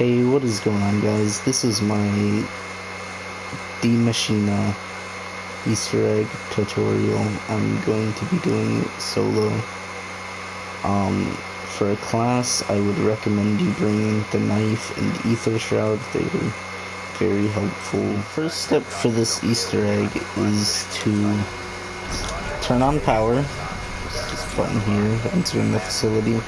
Hey, what is going on, guys? This is my Die Maschine Easter egg tutorial. I'm going to be doing it solo. For a class, I would recommend you bringing the knife and the ether shroud. They are very helpful. First step for this Easter egg is to turn on power. This button here, entering the facility.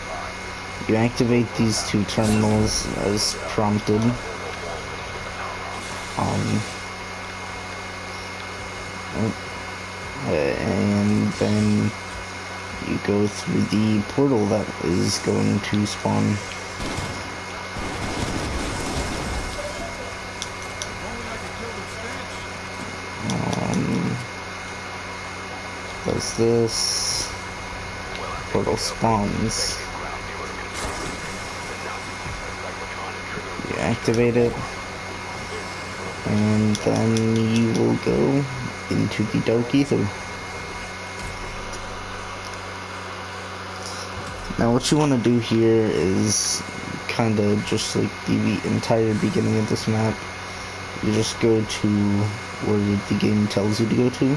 You activate these two terminals as prompted. And then you go through the portal that is going to spawn. Does this portal spawns? You activate it, and then you will go into the dark ether. Now what you want to do here is kind of just like the entire beginning of this map. You just go to where the game tells you to go to.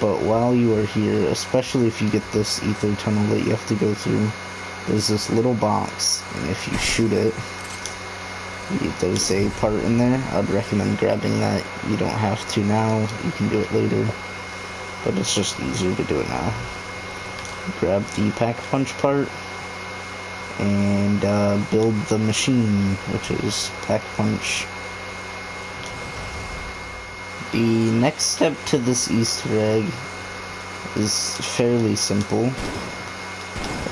But while you are here, especially if you get this ether tunnel that you have to go through, there's this little box, and if you shoot it, there's a part in there. I'd recommend grabbing that. You don't have to now, you can do it later, but it's just easier to do it now. Grab the Pack-a-Punch part, and build the machine, which is Pack-a-Punch. The next step to this Easter egg is fairly simple.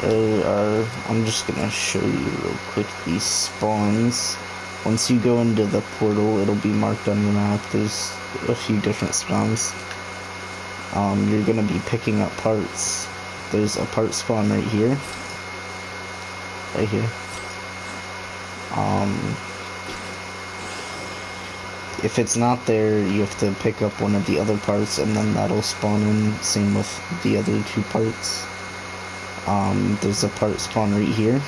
I'm just gonna show you real quick these spawns. Once you go into the portal, it'll be marked on your map. There's a few different spawns. You're gonna be picking up parts. There's a part spawn right here. Right here. If it's not there, you have to pick up one of the other parts, and then that'll spawn in. Same with the other two parts. There's a part spawn right here,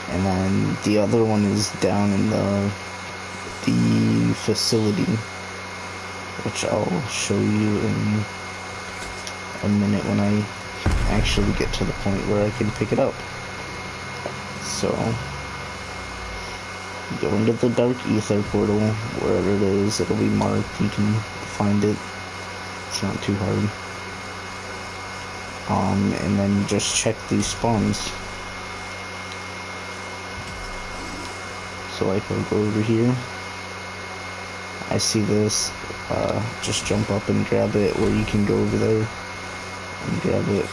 and then the other one is down in the facility, which I'll show you in a minute when I actually get to the point where I can pick it up. So go into the dark ether portal, wherever it is, it'll be marked, you can find it, it's not too hard. And then just check these spawns. So like, I'll go over here, I see this, just jump up and grab it, or you can go over there and grab it,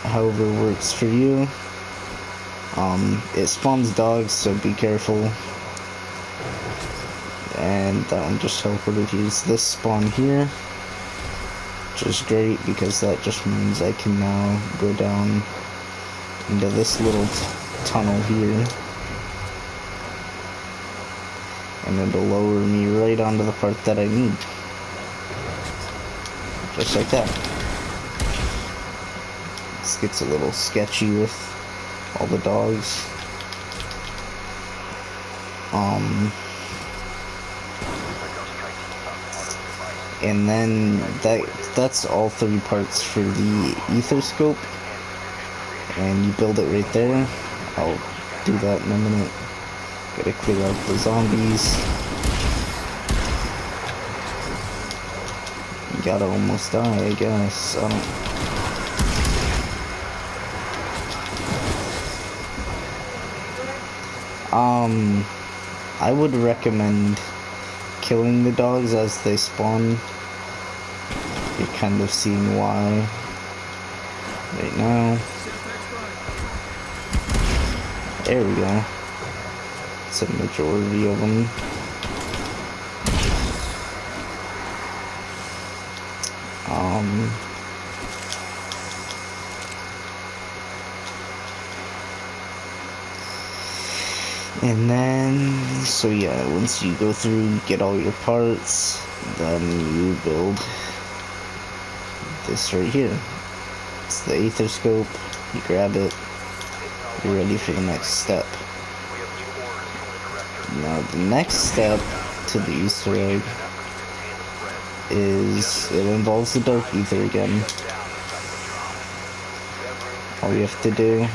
however works for you. It spawns dogs, so be careful. And that one just teleported. Here's this spawn here, which is great because that just means I can now go down into this little tunnel here, and it'll lower me right onto the part that I need, just like that. This gets a little sketchy with all the dogs. And then that's all three parts for the ether scope, and you build it right there. I'll do that in a minute. Gotta clear out the zombies. You gotta almost die, I guess. I would recommend killing the dogs as they spawn. You're kind of seeing why right now. There we go. It's a majority of them. And then, so yeah, once you go through, get all your parts, then you build this right here. It's the Aether Scope. You grab it, you're ready for the next step. Now the next step to the Easter egg is, it involves the Dark Aether again. All you have to do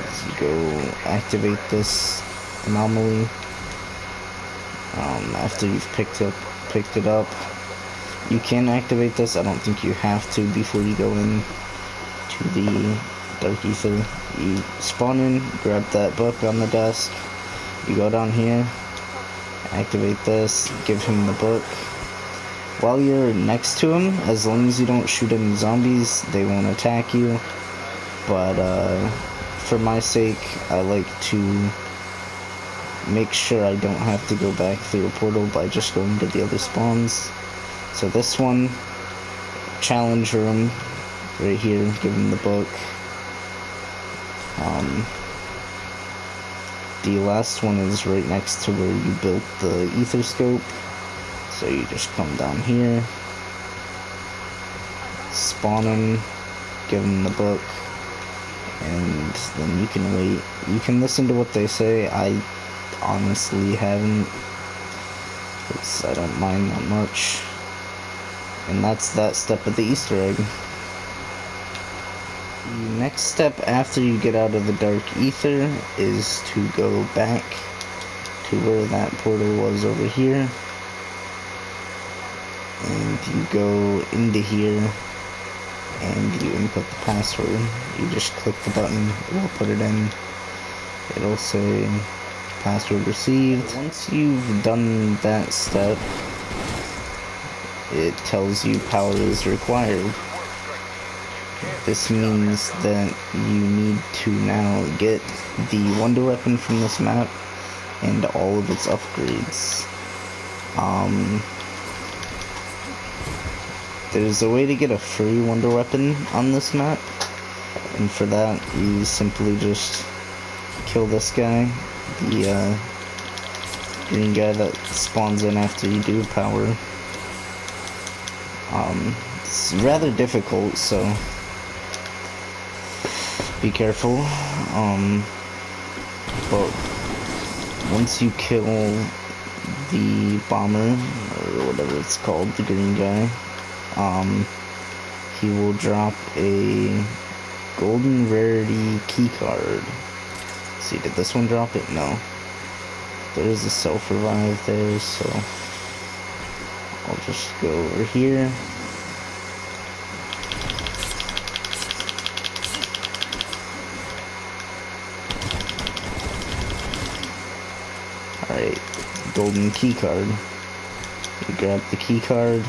is you go activate this anomaly. After you've picked it up, you can activate this. I don't think you have to before you go in to the Dark Aether. You spawn in, grab that book on the desk, you go down here, activate this, give him the book. While you're next to him, as long as you don't shoot any zombies, they won't attack you. But for my sake, I like to make sure I don't have to go back through a portal by just going to the other spawns. So this one, challenge room, right here, give him the book. The last one is right next to where you built the Aether Scope. So you just come down here, spawn him, give him the book, and then you can wait. You can listen to what they say. I honestly haven't, because I don't mind that much. And that's that step of the Easter egg. The next step after you get out of the Dark Aether is to go back to where that portal was over here. And you go into here and you input the password. You just click the button, it will put it in. It'll say password received. Once you've done that step, it tells you power is required. This means that you need to now get the Wonder Weapon from this map and all of its upgrades. There's a way to get a free Wonder Weapon on this map, and for that you simply just kill this guy, the green guy that spawns in after you do power. It's rather difficult, so be careful. But once you kill the bomber, or whatever it's called, the green guy, he will drop a golden rarity keycard. See, did this one drop it? No. There's a self-revive there, so I'll just go over here. Alright, golden keycard. You grab the keycard,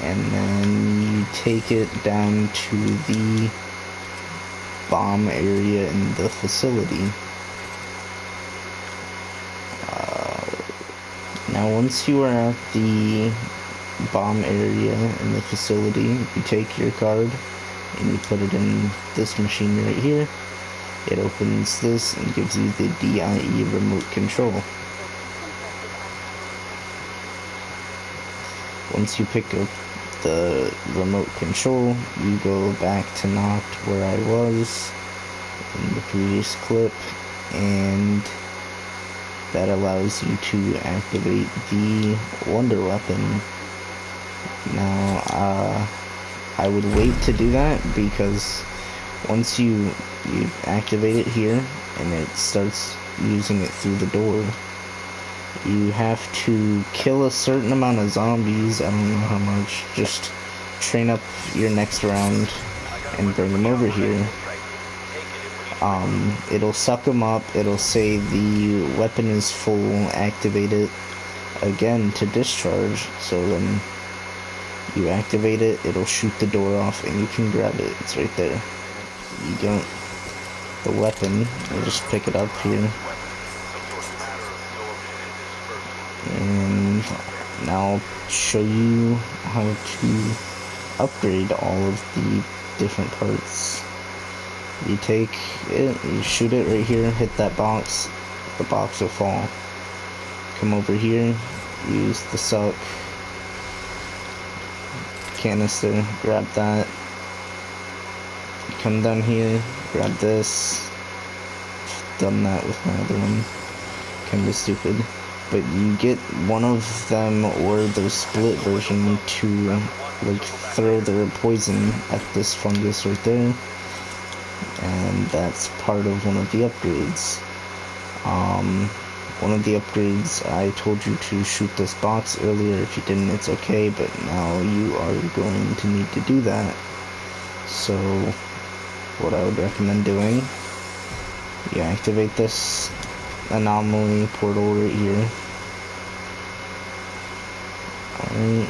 and then you take it down to the bomb area in the facility. Now once you are at the bomb area in the facility, you take your card and you put it in this machine right here. It opens this and gives you the DIE remote control. Once you pick up the remote control, you go back to Noct where I was in the previous clip, and that allows you to activate the Wonder Weapon. Now, I would wait to do that, because once you activate it here and it starts using it through the door, you have to kill a certain amount of zombies. I don't know how much. Just train up your next round and bring them over here. It'll suck them up. It'll say the weapon is full. Activate it again to discharge. So then you activate it. It'll shoot the door off and you can grab it. It's right there. You don't. The weapon. I'll just pick it up here. And now I'll show you how to upgrade all of the different parts. You take it, you shoot it right here, hit that box, the box will fall. Come over here, use the suck canister, grab that, come down here, grab this. Done that with my other one. Kinda stupid. But you get one of them or the split version to like throw their poison at this fungus right there. And that's part of one of the upgrades. One of the upgrades, I told you to shoot this box earlier. If you didn't, it's okay, but now you are going to need to do that. So, what I would recommend doing, you activate this anomaly portal right here. Alright,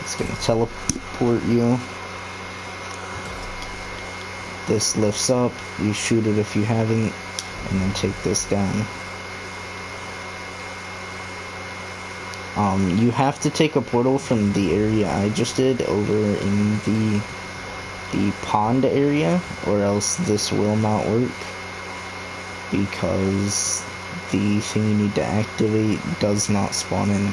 it's gonna teleport you. This lifts up, you shoot it if you haven't, and then take this down. You have to take a portal from the area I just did over in the pond area, or else this will not work, because the thing you need to activate does not spawn in.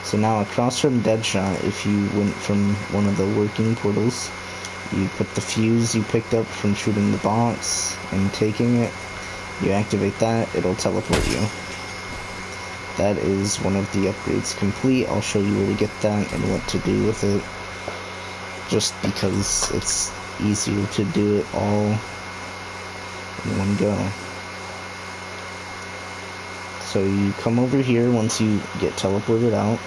So now across from Deadshot, if you went from one of the working portals, you put the fuse you picked up from shooting the box and taking it, you activate that, it'll teleport you. That is one of the upgrades complete. I'll show you where to get that and what to do with it, just because it's easier to do it all in one go. So you come over here once you get teleported out,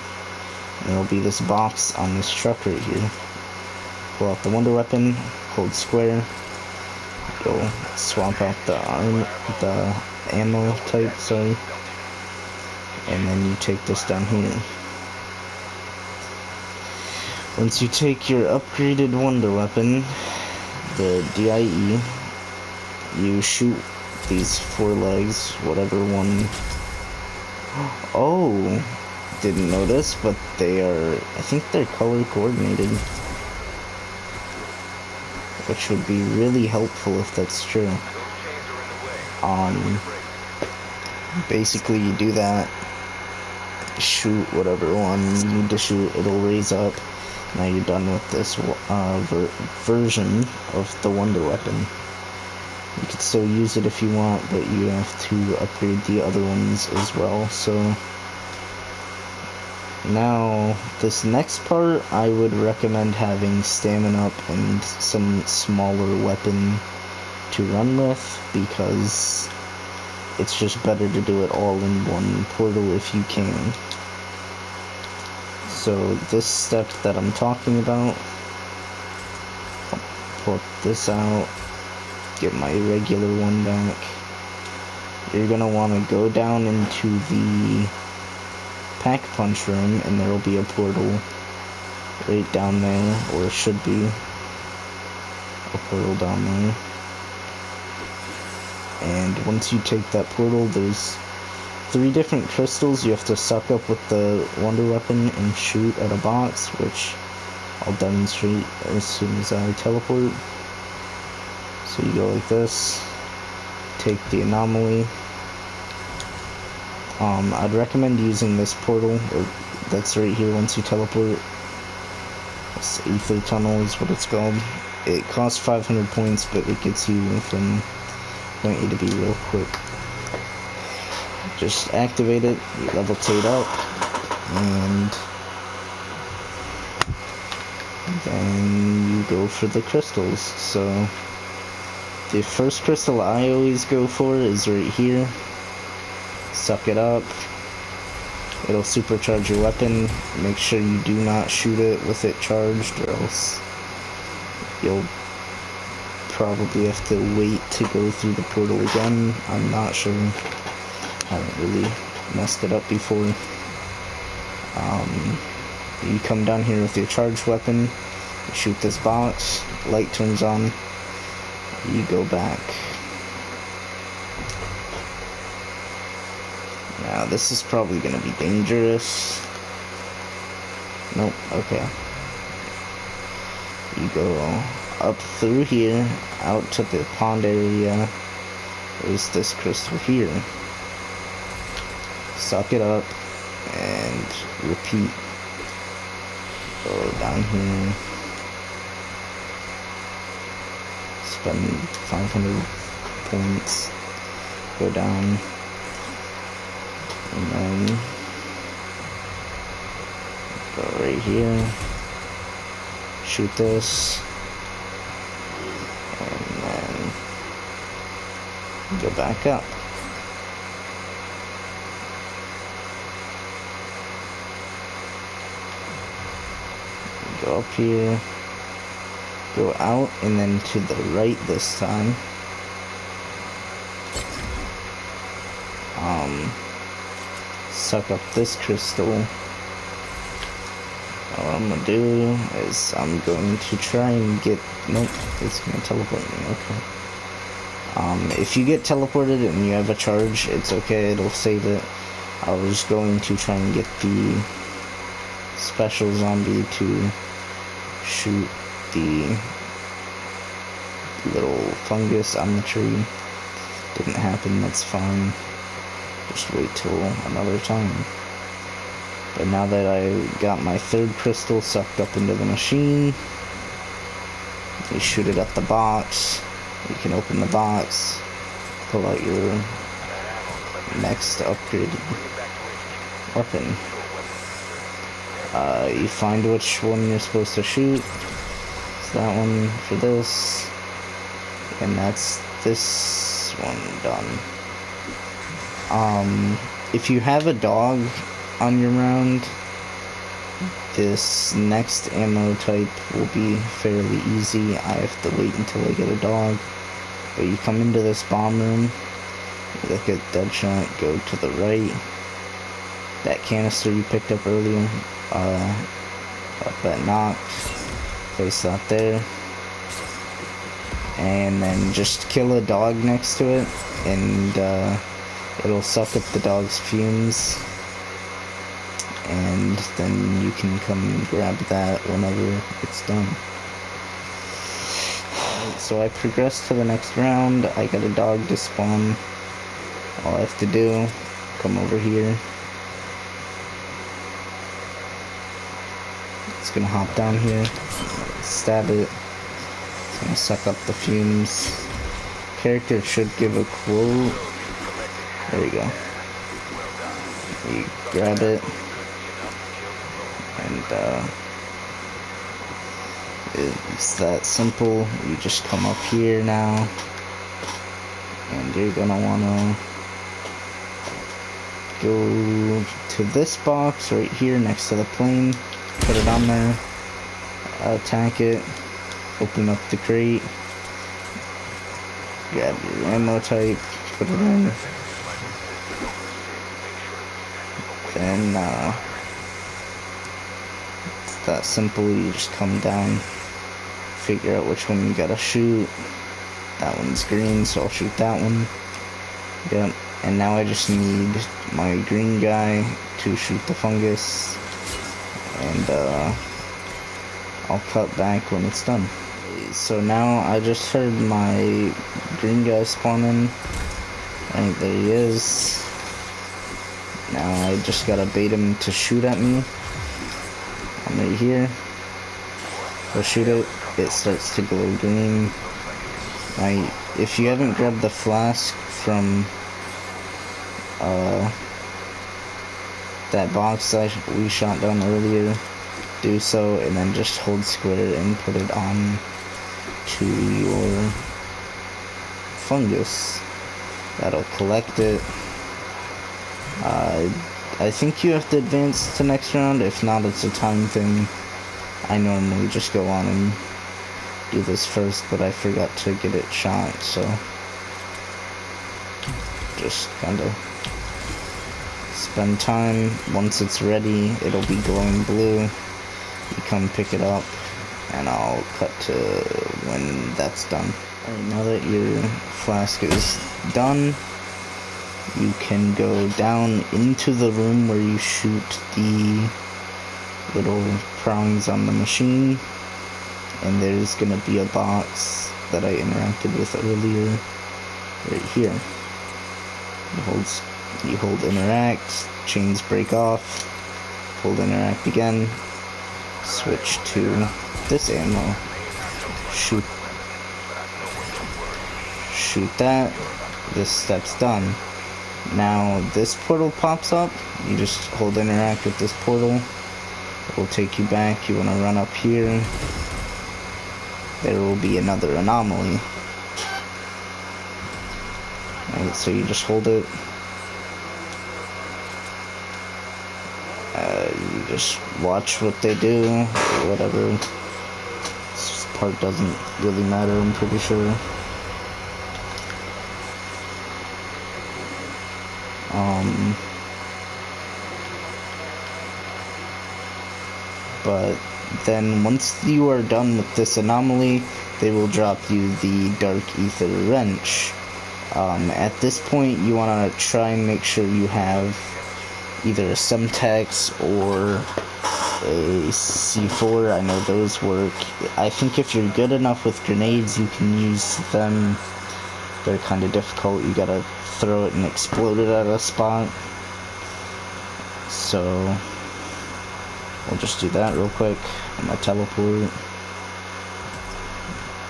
and there'll be this box on this truck right here. Pull out the wonder weapon, hold square, go swap out the ammo type, sorry, and then you take this down here. Once you take your upgraded wonder weapon, the DIE, you shoot these 4 legs, whatever one. Oh, didn't notice, but they are, I think they're color coordinated, which would be really helpful if that's true. Basically you do that, shoot whatever one you need to shoot, it'll raise up. Now you're done with this version of the wonder weapon. You can still use it if you want, but you have to upgrade the other ones as well. So now this next part, I would recommend having stamina up and some smaller weapon to run with, because it's just better to do it all in one portal if you can. So this step that I'm talking about, I'll pull this out, get my regular one back. You're gonna want to go down into the pack punch room, and there will be a portal right down there, or it should be a portal down there. And once you take that portal, there's 3 different crystals you have to suck up with the wonder weapon and shoot at a box, which I'll demonstrate as soon as I teleport. So you go like this, take the anomaly. I'd recommend using this portal that's right here once you teleport. This ether tunnel is what it's called. It costs 500 points, but it gets you from point A to B real quick. Just activate it, you levitate up, and then you go for the crystals. So the first crystal I always go for is right here. Suck it up, it'll supercharge your weapon. Make sure you do not shoot it with it charged, or else you'll probably have to wait to go through the portal again. I'm not sure, I haven't really messed it up before. You come down here with your charged weapon, you shoot this box, light turns on, you go back. Now this is probably going to be dangerous. Nope, okay. You go up through here, out to the pond area. There's this crystal here. Suck it up, and repeat. Go down here. spend 500 points, go down, and then go right here, shoot this, and then go back up. Go up here, go out, and then to the right this time. Suck up this crystal. What I'm gonna do is I'm going to try and get, nope, it's gonna teleport me, okay. If you get teleported and you have a charge, it's okay, it'll save it. I was going to try and get the special zombie to shoot the little fungus on the tree. Didn't happen, that's fine. Just wait till another time. But now that I got my third crystal sucked up into the machine, you shoot it at the box. You can open the box, pull out your next upgraded weapon. You find which one you're supposed to shoot. It's that one for this, and that's this one done. If you have a dog on your round, this next ammo type will be fairly easy. I have to wait until I get a dog. But you come into this bomb room, look at Deadshot, go to the right. That canister you picked up earlier, up at Noct, place that there. And then just kill a dog next to it, and it'll suck up the dog's fumes. And then you can come grab that whenever it's done. So I progressed to the next round. I got a dog to spawn. All I have to do, come over here. It's gonna hop down here, stab it. It's gonna suck up the fumes. Character should give a quote. There you go. You grab it, and it's that simple. You just come up here now, and you're gonna wanna go to this box right here next to the plane, put it on there, attack it, open up the crate, grab your ammo type, put it in. Then, it's that simple. You just come down, figure out which one you gotta shoot. That one's green, so I'll shoot that one. Yep, and now I just need my green guy to shoot the fungus, and I'll cut back when it's done. So now I just heard my green guy spawn in. Right, there he is. Now I just gotta bait him to shoot at me. I'm right here. Go shoot it. It starts to glow green. Now, if you haven't grabbed the flask from that box that we shot down earlier, do so, and then just hold square and put it on to your fungus. That'll collect it. I think you have to advance to next round. If not, it's a time thing. I normally just go on and do this first, but I forgot to get it shot, so just kind of spend time. Once it's ready, it'll be glowing blue. You come pick it up, and I'll cut to when that's done. Alright, now that your flask is done, you can go down into the room where you shoot the little prongs on the machine, and there's gonna be a box that I interacted with earlier right here. You hold interact, chains break off, hold interact again, switch to this ammo, shoot shoot that. This step's done. Now this portal pops up. You just hold interact with this portal. It will take you back. You want to run up here. There will be another anomaly. Right, so you just hold it. You just watch what they do, or whatever. This part doesn't really matter, I'm pretty sure. But then once you are done with this anomaly, they will drop you the Dark Ether Wrench. At this point, you want to try and make sure you have either a Semtex or a C4. I know those work. I think if you're good enough with grenades, you can use them. They're kind of difficult. You gotta throw it and explode it at a spot. So we'll just do that real quick. I'm gonna teleport.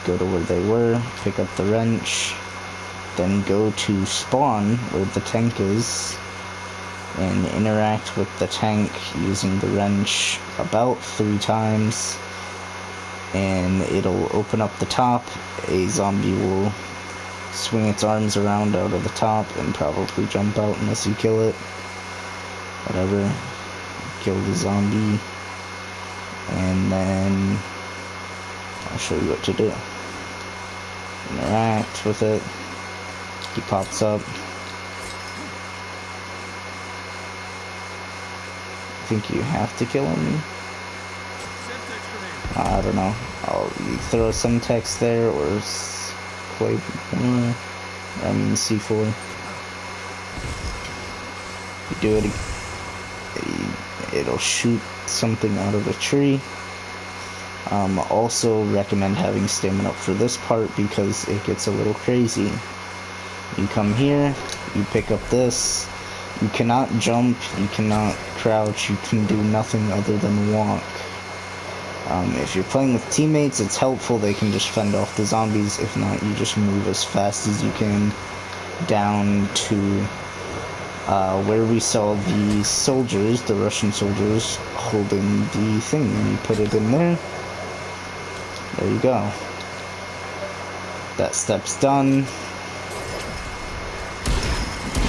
Go to where they were, pick up the wrench, then go to spawn where the tank is, and interact with the tank using the wrench about 3 times, and it'll open up the top. A zombie will swing its arms around out of the top and probably jump out unless you kill it. Whatever. Kill the zombie, and then I'll show you what to do. Interact with it. He pops up. I think you have to kill him. I don't know. You throw some text there or play. C4. You do it. It'll shoot something out of a tree. Also recommend having stamina up for this part because it gets a little crazy. You come here, you pick up this. You cannot jump, you cannot crouch, you can do nothing other than walk. If you're playing with teammates, it's helpful. They can just fend off the zombies. If not, you just move as fast as you can down to where we saw the soldiers, the Russian soldiers, holding the thing. You put it in there. There you go. That step's done.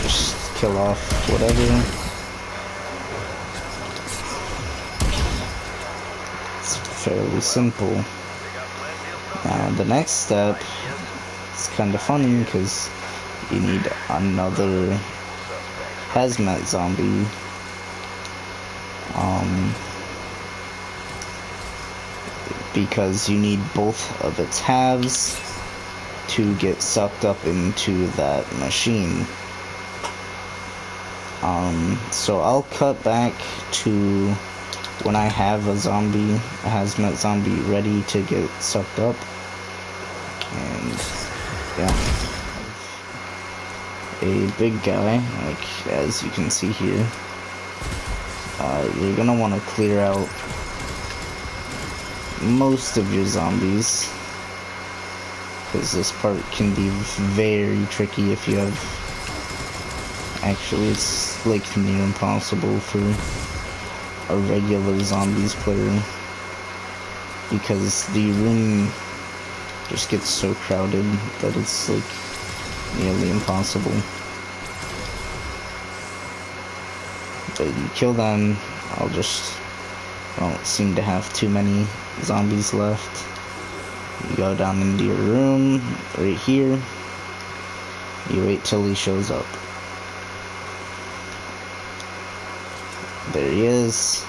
Just kill off whatever. It's fairly simple. Now the next step is kind of funny because you need another hazmat zombie. Because you need both of its halves to get sucked up into that machine. So I'll cut back to when I have a hazmat zombie ready to get sucked up. And yeah. A big guy, like as you can see here. You're gonna want to clear out most of your zombies, because this part can be very tricky if you have, actually it's like near impossible for a regular zombies player, because the room just gets so crowded that it's like nearly impossible. But you kill them. I don't seem to have too many zombies left. You go down into your room, right here. You wait till he shows up. There he is.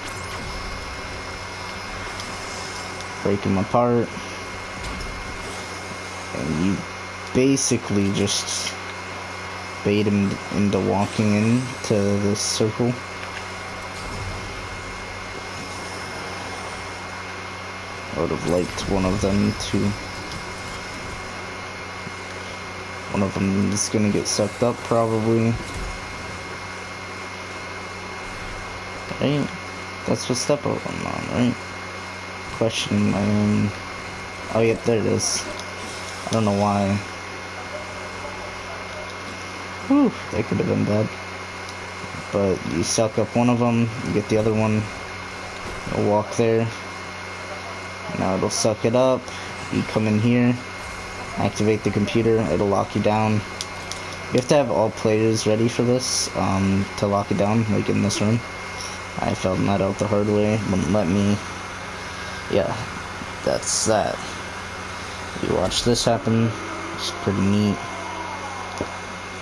Break him apart. And you basically just bait him into walking into this circle. I would have liked one of them to. One of them is gonna get sucked up probably. Right? That's what step up I'm on, right? Questioning my own. Oh, yep, there it is. I don't know why Whew, that could have been bad. But you suck up one of them, you get the other one, you'll walk there. Now it'll suck it up. You come in here, activate the computer, it'll lock you down. You have to have all players ready for this, to lock it down, like in this room. I found that out the hard way, wouldn't let me. Yeah, that's that. You watch this happen, it's pretty neat.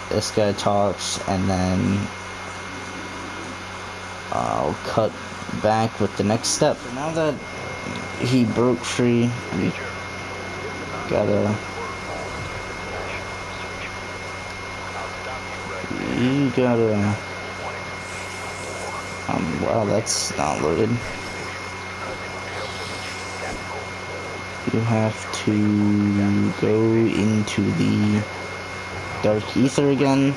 This guy talks, and then I'll cut back with the next step. Now that he broke free, you gotta wow, that's not loaded. You have to go into the Dark Ether again,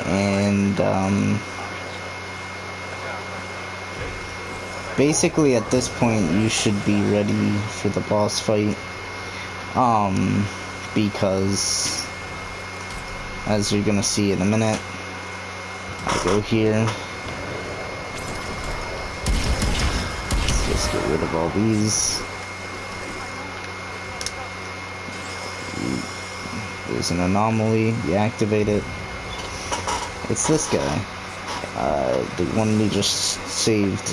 and basically at this point you should be ready for the boss fight, because as you're gonna see in a minute, I go here, let's just get rid of all these. There's an anomaly, you activate it. It's this guy, the one we just saved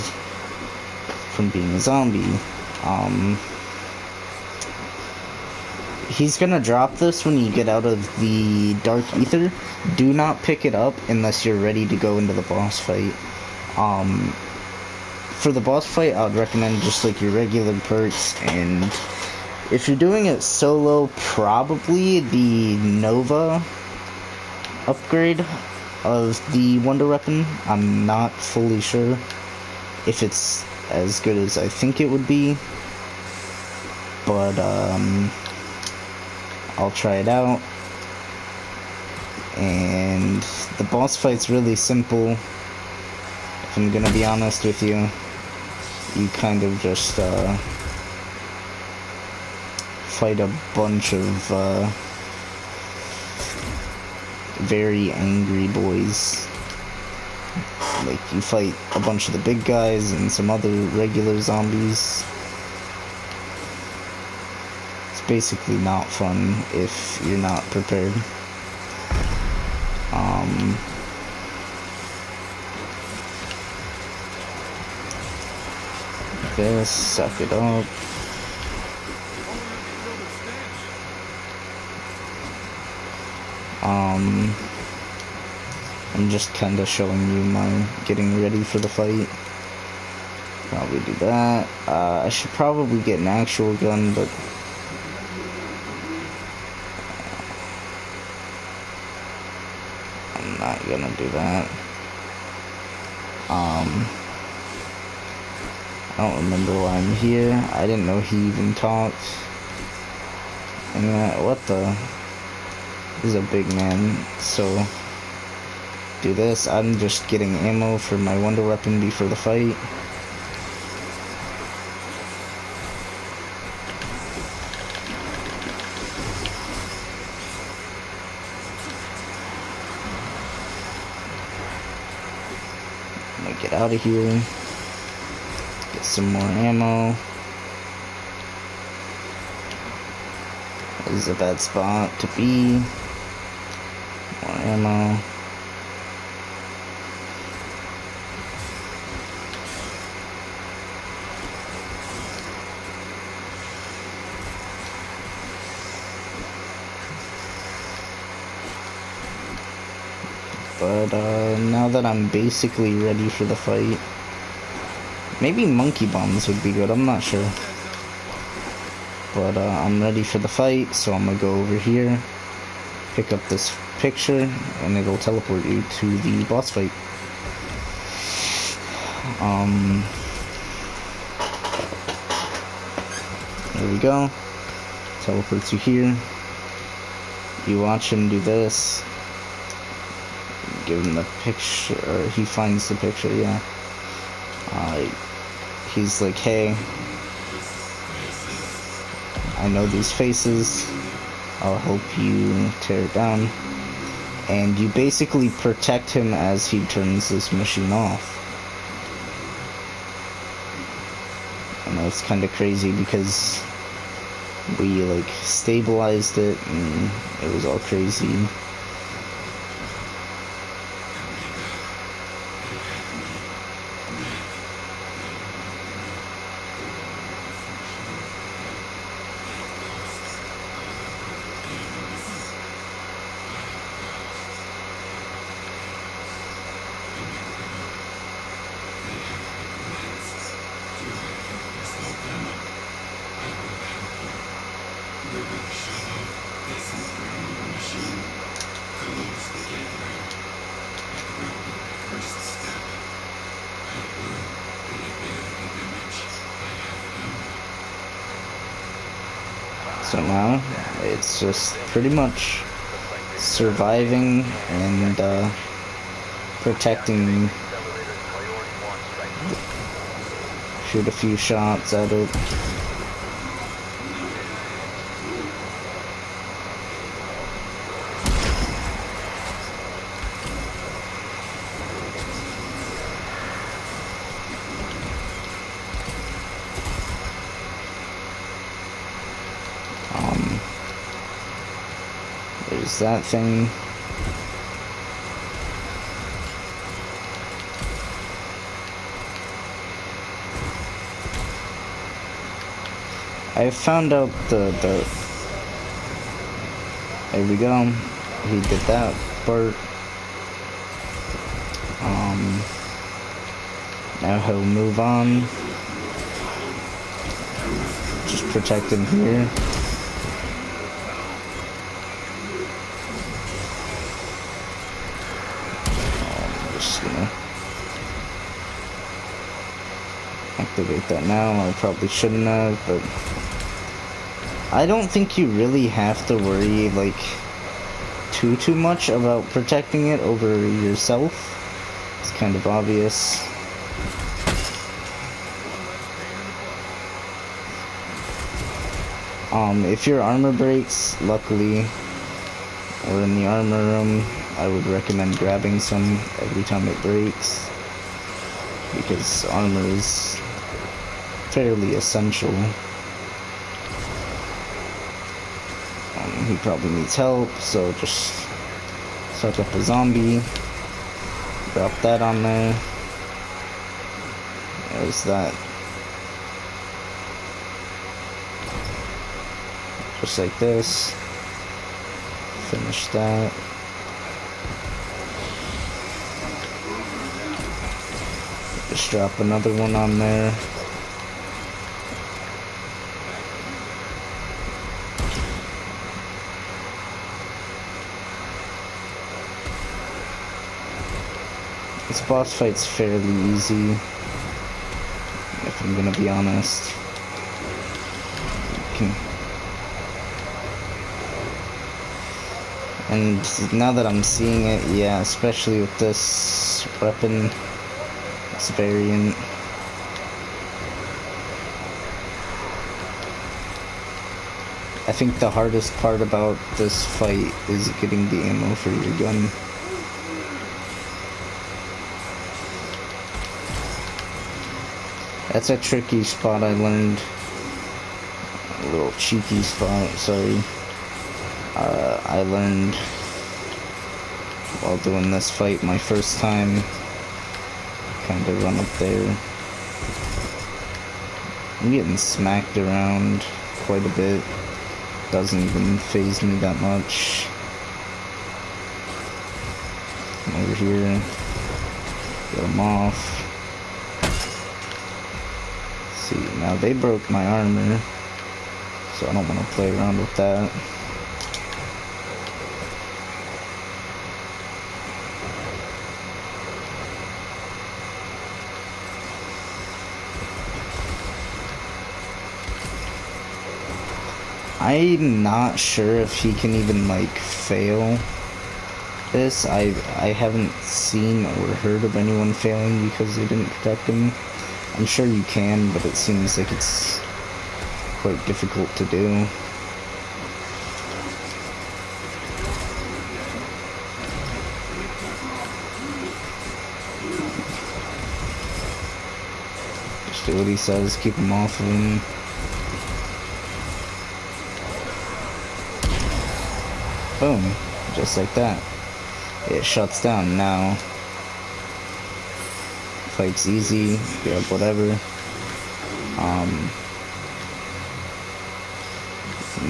from being a zombie. He's gonna drop this when you get out of the Dark Ether. Do not pick it up unless you're ready to go into the boss fight. For the boss fight, I would recommend just like your regular perks, and if you're doing it solo, probably the Nova upgrade of the Wonder Weapon. I'm not fully sure if it's as good as I think it would be, but I'll try it out. And the boss fight's really simple, if I'm gonna be honest with you. You kind of just fight a bunch of very angry boys. Like, you fight a bunch of the big guys and some other regular zombies. It's basically not fun if you're not prepared. This, suck it up. I'm just kinda showing you my getting ready for the fight. Probably do that. I should probably get an actual gun, but I'm not gonna do that. I don't remember why I'm here. I didn't know he even talked. And what the? This is a big man, so do this. I'm just getting ammo for my Wonder Weapon before the fight. I'm gonna get out of here. Get some more ammo. This is a bad spot to be. More ammo. But now that I'm basically ready for the fight, maybe monkey bombs would be good, I'm not sure. But I'm ready for the fight, so I'm gonna go over here, pick up this picture, and it'll teleport you to the boss fight. There we go. Teleports you here. You watch him do this. Give him the picture, or he finds the picture, yeah. He's like, hey, I know these faces. I'll help you tear it down. And you basically protect him as he turns this machine off. I know it's kind of crazy because we like stabilized it and it was all crazy. So now it's just pretty much surviving and protecting. Shoot a few shots at it. There's that thing. I found out the there we go. He did that part. Now he'll move on. Just protect him here. Just gonna activate that now. I probably shouldn't have, but I don't think you really have to worry like too much about protecting it over yourself. It's kind of obvious. If your armor breaks, luckily, or in the armor room, I would recommend grabbing some every time it breaks, because armor is fairly essential. He probably needs help, so just suck up a zombie, drop that on there. There's that. Just like this. Finish that. Just drop another one on there. This boss fight's fairly easy, if I'm gonna be honest. And now that I'm seeing it, yeah, especially with this weapon, this variant. I think the hardest part about this fight is getting the ammo for your gun. That's a tricky spot I learned. A little cheeky spot, sorry. I learned while doing this fight my first time. Kind of run up there. I'm getting smacked around quite a bit. Doesn't even faze me that much. Come over here. Get them off. See, now they broke my armor, so I don't want to play around with that. I'm not sure if he can even like fail this. I haven't seen or heard of anyone failing because they didn't protect him. I'm sure you can, but it seems like it's quite difficult to do. Do what he says, keep him off of him. Boom. Just like that. It shuts down now. Fight's easy, grab whatever.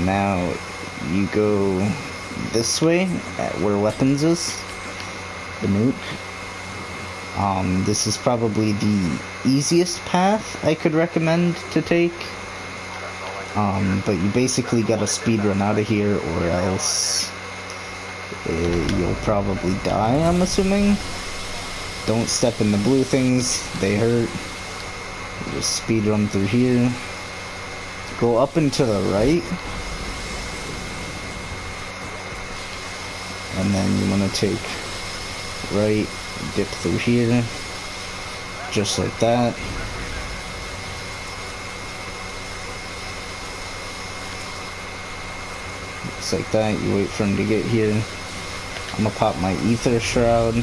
Now you go this way at where weapons is. The nuke. This is probably the easiest path I could recommend to take. But you basically gotta speed run out of here or else you'll probably die, I'm assuming. Don't step in the blue things, they hurt. Just speed run through here. Go up and to the right. And then you want to take right, dip through here. Just like that. Just like that, you wait for him to get here. I'm gonna pop my ether shroud.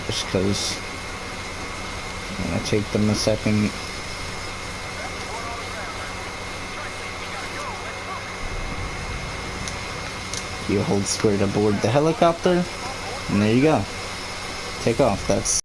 Just cause I'm gonna take them a second. You hold square to board the helicopter, and there you go. Take off. That's